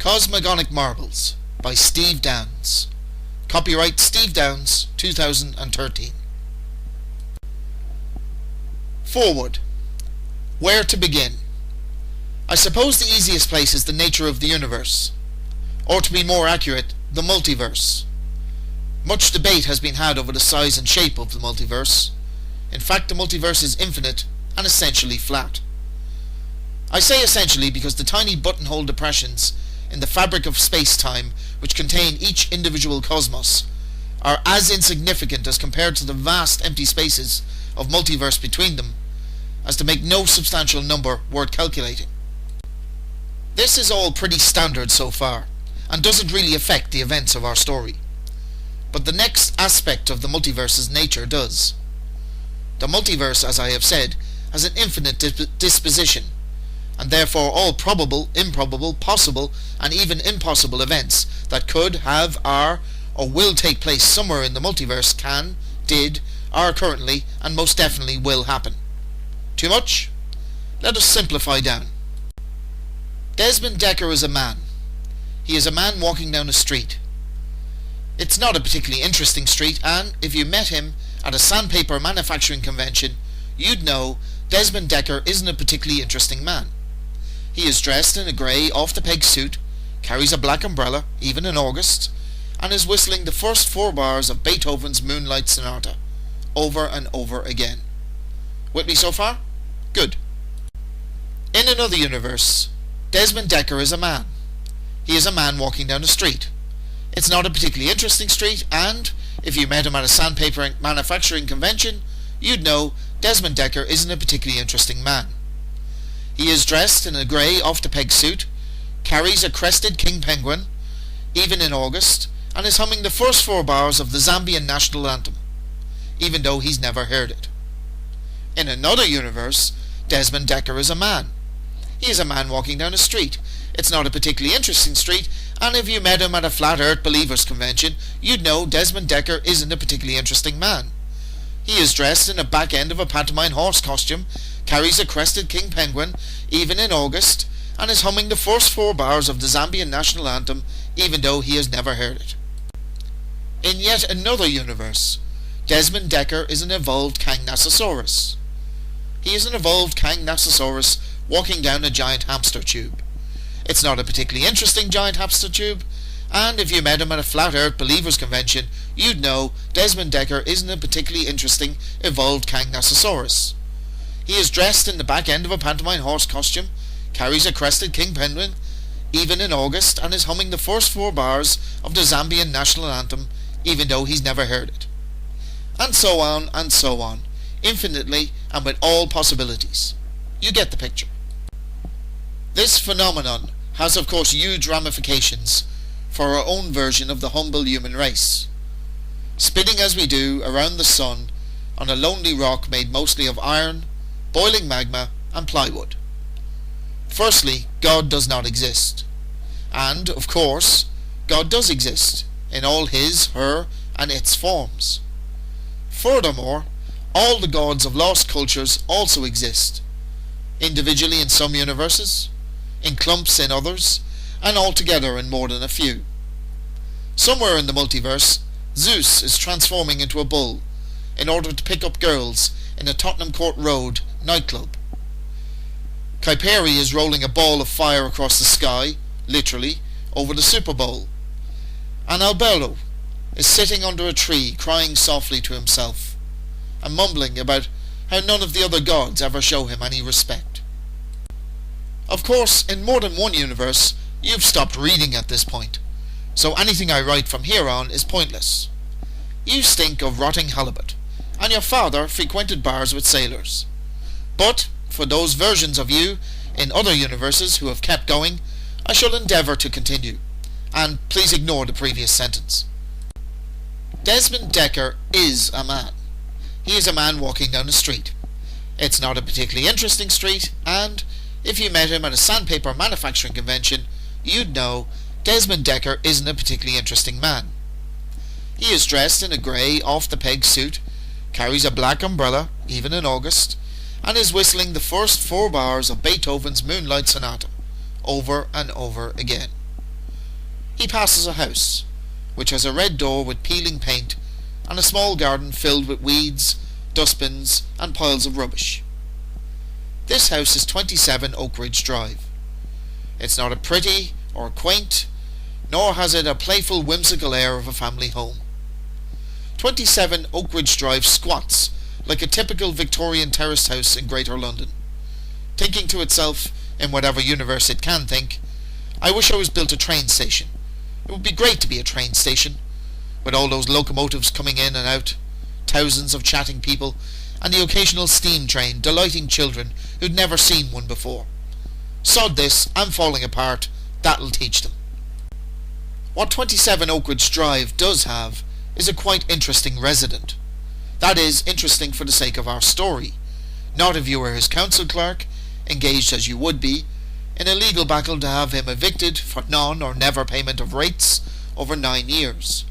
Cosmogonic Marbles by Steve Downes. Copyright Steve Downes, 2013. Forward. Where to begin? I suppose the easiest place is the nature of the universe, or to be more accurate, the multiverse. Much debate has been had over the size and shape of the multiverse. In fact, the multiverse is infinite and essentially flat. I say essentially because the tiny buttonhole depressions in the fabric of space-time which contain each individual cosmos are as insignificant as compared to the vast empty spaces of multiverse between them as to make no substantial number worth calculating. This is all pretty standard so far, and doesn't really affect the events of our story. But the next aspect of the multiverse's nature does. The multiverse, as I have said, has an infinite disposition, and therefore all probable, improbable, possible, and even impossible events that could, have, are, or will take place somewhere in the multiverse can, did, are currently, and most definitely will happen. Too much? Let us simplify down. Desmond Dekker is a man. He is a man walking down a street. It's not a particularly interesting street, and if you met him at a sandpaper manufacturing convention, you'd know Desmond Dekker isn't a particularly interesting man. He is dressed in a grey, off-the-peg suit, carries a black umbrella, even in August, and is whistling the first 4 bars of Beethoven's Moonlight Sonata, over and over again. With me so far? Good. In another universe, Desmond Dekker is a man. He is a man walking down a street. It's not a particularly interesting street, and if you met him at a sandpaper manufacturing convention, you'd know Desmond Dekker isn't a particularly interesting man. He is dressed in a grey off-the-peg suit, carries a crested king penguin, even in August, and is humming the first 4 bars of the Zambian national anthem, even though he's never heard it. In another universe, Desmond Dekker is a man. He is a man walking down a street. It's not a particularly interesting street, and if you met him at a Flat Earth Believers convention, you'd know Desmond Dekker isn't a particularly interesting man. He is dressed in a back end of a pantomime horse costume, carries a crested king penguin, even in August, and is humming the first 4 bars of the Zambian national anthem, even though he has never heard it. In yet another universe, Desmond Dekker is an evolved Kangnasosaurus. He is an evolved Kangnasosaurus walking down a giant hamster tube. It's not a particularly interesting giant hamster tube, and if you met him at a Flat Earth Believers convention, you'd know Desmond Dekker isn't a particularly interesting evolved Kangnasosaurus. He is dressed in the back end of a pantomime horse costume, carries a crested king penguin, even in August, and is humming the first 4 bars of the Zambian national anthem, even though he's never heard it. And so on, infinitely and with all possibilities. You get the picture. This phenomenon has of course huge ramifications for our own version of the humble human race. Spinning as we do around the sun on a lonely rock made mostly of iron, boiling magma and plywood. Firstly, God does not exist. And, of course, God does exist in all his, her and its forms. Furthermore, all the gods of lost cultures also exist, individually in some universes, in clumps in others, and all together in more than a few. Somewhere in the multiverse, Zeus is transforming into a bull in order to pick up girls in a Tottenham Court Road nightclub. Kuiperi is rolling a ball of fire across the sky, literally, over the Super Bowl. And Alberto is sitting under a tree crying softly to himself and mumbling about how none of the other gods ever show him any respect. Of course, in more than one universe, you've stopped reading at this point, so anything I write from here on is pointless. You stink of rotting halibut, and your father frequented bars with sailors. But, for those versions of you in other universes who have kept going, I shall endeavour to continue, and please ignore the previous sentence. Desmond Dekker is a man. He is a man walking down a street. It's not a particularly interesting street, and if you met him at a sandpaper manufacturing convention, you'd know Desmond Dekker isn't a particularly interesting man. He is dressed in a grey, off-the-peg suit, carries a black umbrella, even in August, and is whistling the first 4 bars of Beethoven's Moonlight Sonata, over and over again. He passes a house, which has a red door with peeling paint and a small garden filled with weeds, dustbins and piles of rubbish. This house is 27 Oak Ridge Drive. It's not a pretty or quaint, nor has it a playful, whimsical air of a family home. 27 Oak Ridge Drive squats like a typical Victorian terraced house in Greater London, thinking to itself, in whatever universe it can think, I wish I was built a train station. It would be great to be a train station, with all those locomotives coming in and out, thousands of chatting people, and the occasional steam train delighting children who'd never seen one before. Sod this, I'm falling apart, that'll teach them. What 27 Oak Ridge Drive does have is a quite interesting resident. That is, interesting for the sake of our story, not if you were his council clerk, engaged as you would be, in a legal battle to have him evicted for none or never payment of rates over 9 years.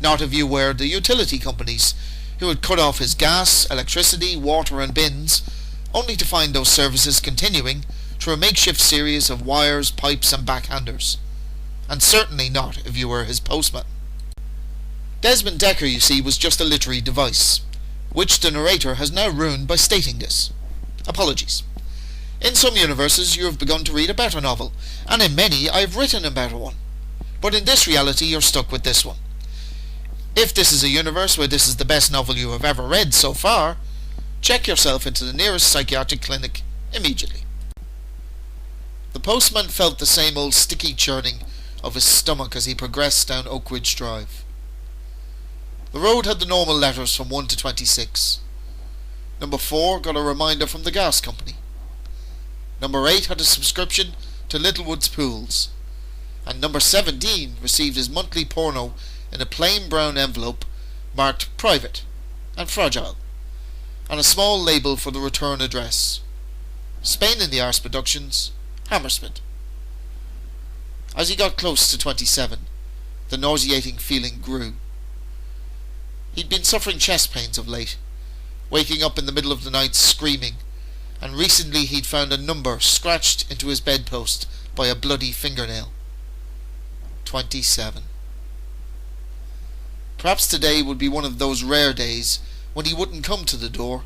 Not if you were the utility companies, who had cut off his gas, electricity, water and bins, only to find those services continuing through a makeshift series of wires, pipes and backhanders. And certainly not if you were his postman. Desmond Dekker, you see, was just a literary device, which the narrator has now ruined by stating this. Apologies. In some universes you have begun to read a better novel, and in many I have written a better one. But in this reality you're stuck with this one. If this is a universe where this is the best novel you have ever read so far, check yourself into the nearest psychiatric clinic immediately. The postman felt the same old sticky churning of his stomach as he progressed down Oak Ridge Drive. The road had the normal letters from 1 to 26. Number 4 got a reminder from the gas company. Number 8 had a subscription to Littlewood's Pools. And number 17 received his monthly porno in a plain brown envelope marked Private and Fragile, and a small label for the return address. Spain in the Arse Productions, Hammersmith. As he got close to 27, the nauseating feeling grew. He'd been suffering chest pains of late, waking up in the middle of the night screaming, and recently he'd found a number scratched into his bedpost by a bloody fingernail. 27. Perhaps today would be one of those rare days when he wouldn't come to the door.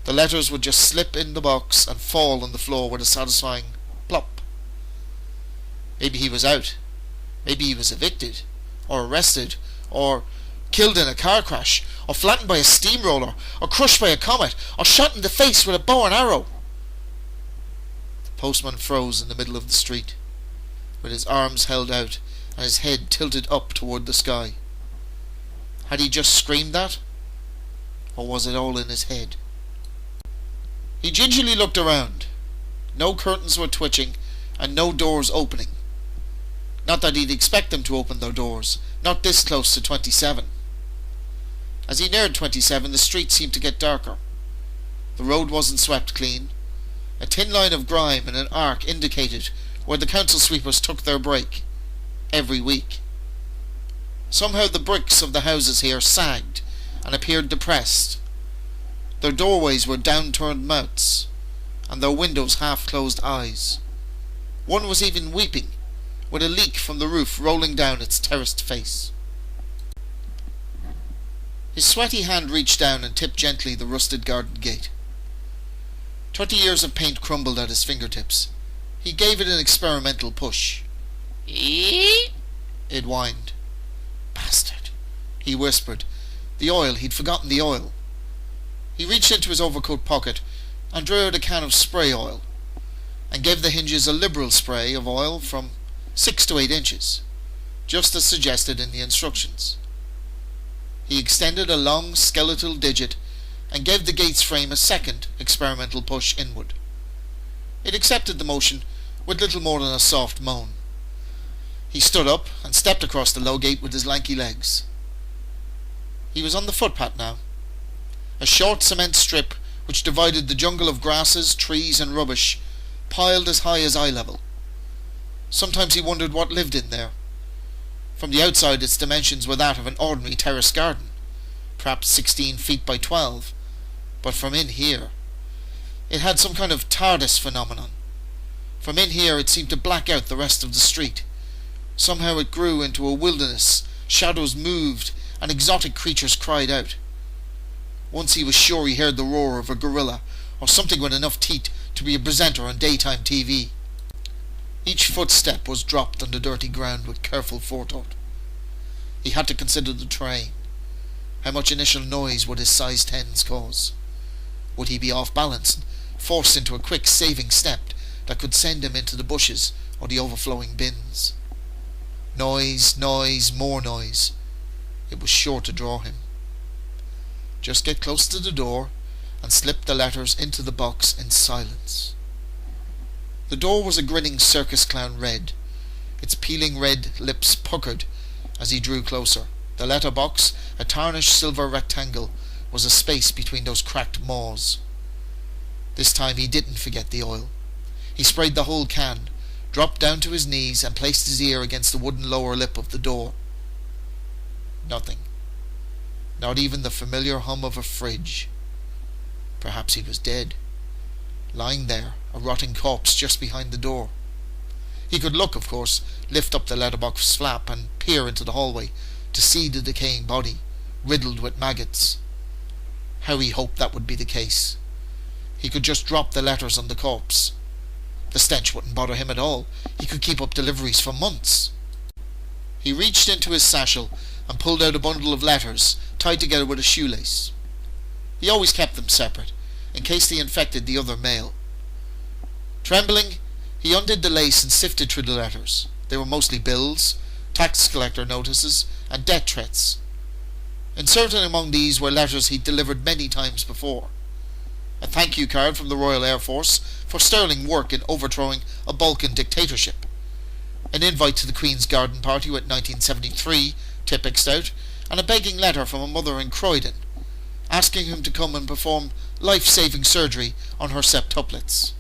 The letters would just slip in the box and fall on the floor with a satisfying plop. Maybe he was out. Maybe he was evicted, or arrested, or killed in a car crash, or flattened by a steamroller, or crushed by a comet, or shot in the face with a bow and arrow. The postman froze in the middle of the street, with his arms held out and his head tilted up toward the sky. Had he just screamed that? Or was it all in his head? He gingerly looked around. No curtains were twitching, and no doors opening. Not that he'd expect them to open their doors, not this close to 27. As he neared 27, the street seemed to get darker. The road wasn't swept clean. A thin line of grime in an arc indicated where the council sweepers took their break, every week. Somehow the bricks of the houses here sagged and appeared depressed. Their doorways were downturned mouths, and their windows half-closed eyes. One was even weeping, with a leak from the roof rolling down its terraced face. His sweaty hand reached down and tipped gently the rusted garden gate. 20 years of paint crumbled at his fingertips. He gave it an experimental push. It whined. Bastard, he whispered. The oil, he'd forgotten the oil. He reached into his overcoat pocket and drew out a can of spray oil, and gave the hinges a liberal spray of oil from 6 to 8 inches, just as suggested in the instructions. He extended a long skeletal digit and gave the gate's frame a second experimental push inward. It accepted the motion with little more than a soft moan. He stood up and stepped across the low gate with his lanky legs. He was on the footpath now, a short cement strip which divided the jungle of grasses, trees and rubbish, piled as high as eye level. Sometimes he wondered what lived in there. From the outside its dimensions were that of an ordinary terrace garden, perhaps 16 feet by 12, but from in here it had some kind of TARDIS phenomenon. From in here it seemed to black out the rest of the street, Somehow it grew into a wilderness. Shadows moved, and exotic creatures cried out. Once he was sure he heard the roar of a gorilla, or something with enough teeth to be a presenter on daytime TV. Each footstep was dropped on the dirty ground with careful forethought. He had to consider the terrain. How much initial noise would his size 10s cause? Would he be off balance and forced into a quick saving step that could send him into the bushes or the overflowing bins? Noise, noise, more noise. It was sure to draw him. Just get close to the door and slip the letters into the box in silence. The door was a grinning circus clown red. Its peeling red lips puckered as he drew closer. The letterbox, a tarnished silver rectangle, was a space between those cracked maws. This time he didn't forget the oil. He sprayed the whole can, dropped down to his knees, and placed his ear against the wooden lower lip of the door. Nothing. Not even the familiar hum of a fridge. Perhaps he was dead, lying there, a rotting corpse just behind the door. He could look, of course, lift up the letterbox flap and peer into the hallway to see the decaying body, riddled with maggots. How he hoped that would be the case. He could just drop the letters on the corpse. The stench wouldn't bother him at all. He could keep up deliveries for months. He reached into his satchel and pulled out a bundle of letters tied together with a shoelace. He always kept them separate, in case they infected the other mail. Trembling, he undid the lace and sifted through the letters. They were mostly bills, tax collector notices, and death threats. Inserted among these were letters he'd delivered many times before. A thank you card from the Royal Air Force for sterling work in overthrowing a Balkan dictatorship. An invite to the Queen's garden party with 1973 typexed out, and a begging letter from a mother in Croydon, asking him to come and perform life-saving surgery on her septuplets.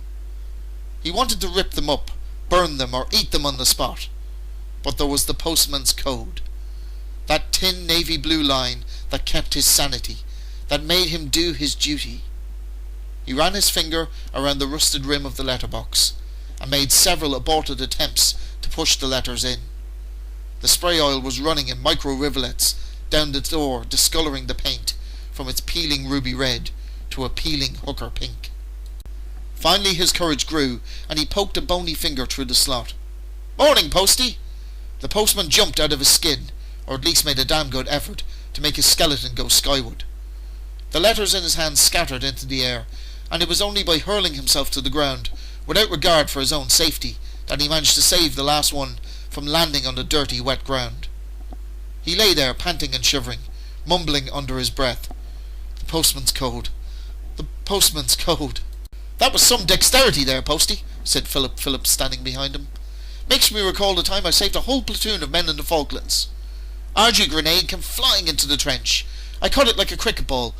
He wanted to rip them up, burn them, or eat them on the spot. But there was the postman's code. That tin navy blue line that kept his sanity, that made him do his duty. He ran his finger around the rusted rim of the letterbox, and made several aborted attempts to push the letters in. The spray oil was running in micro-rivulets down the door, discolouring the paint from its peeling ruby red to a peeling hooker pink. Finally his courage grew, and he poked a bony finger through the slot. "Morning, postie!" The postman jumped out of his skin, or at least made a damn good effort to make his skeleton go skyward. The letters in his hand scattered into the air, and it was only by hurling himself to the ground, without regard for his own safety, that he managed to save the last one from landing on the dirty, wet ground. He lay there, panting and shivering, mumbling under his breath. The postman's code. The postman's code. "That was some dexterity there, postie," said Philip Phillips, standing behind him. "Makes me recall the time I saved a whole platoon of men in the Falklands. RG grenade came flying into the trench. I caught it like a cricket ball,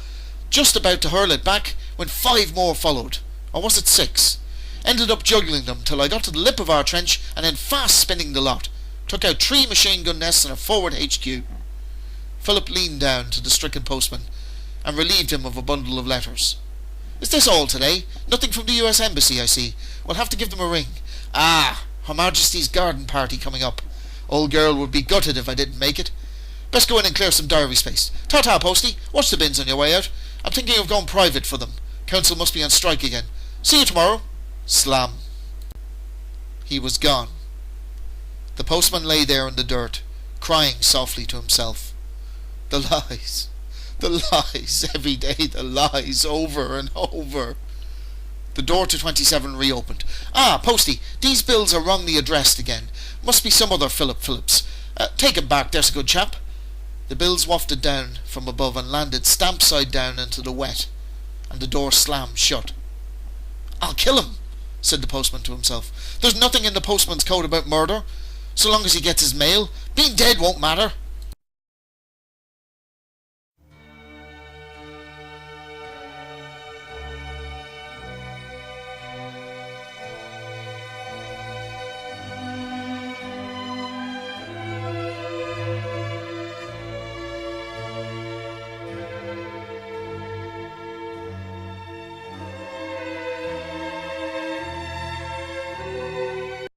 just about to hurl it back, when 5 more followed. Or was it 6? Ended up juggling them till I got to the lip of our trench, and then fast spinning the lot. Took out 3 machine gun nests and a forward HQ. Philip leaned down to the stricken postman and relieved him of a bundle of letters. "Is this all today? Nothing from the US Embassy, I see. We'll have to give them a ring. Ah, Her Majesty's garden party coming up. Old girl would be gutted if I didn't make it. Best go in and clear some diary space. Ta-ta, postie. Watch the bins on your way out. I'm thinking of going private for them. Council must be on strike again. See you tomorrow." Slam. He was gone. The postman lay there in the dirt, crying softly to himself. The lies. The lies. Every day the lies, over and over. The door to 27 reopened. "Ah, postie, these bills are wrongly addressed again. Must be some other Philip Phillips. Take 'em back, there's a good chap." The bills wafted down from above and landed stamp side down into the wet, and the door slammed shut. "I'll kill him," said the postman to himself. "There's nothing in the postman's code about murder. So long as he gets his mail, being dead won't matter.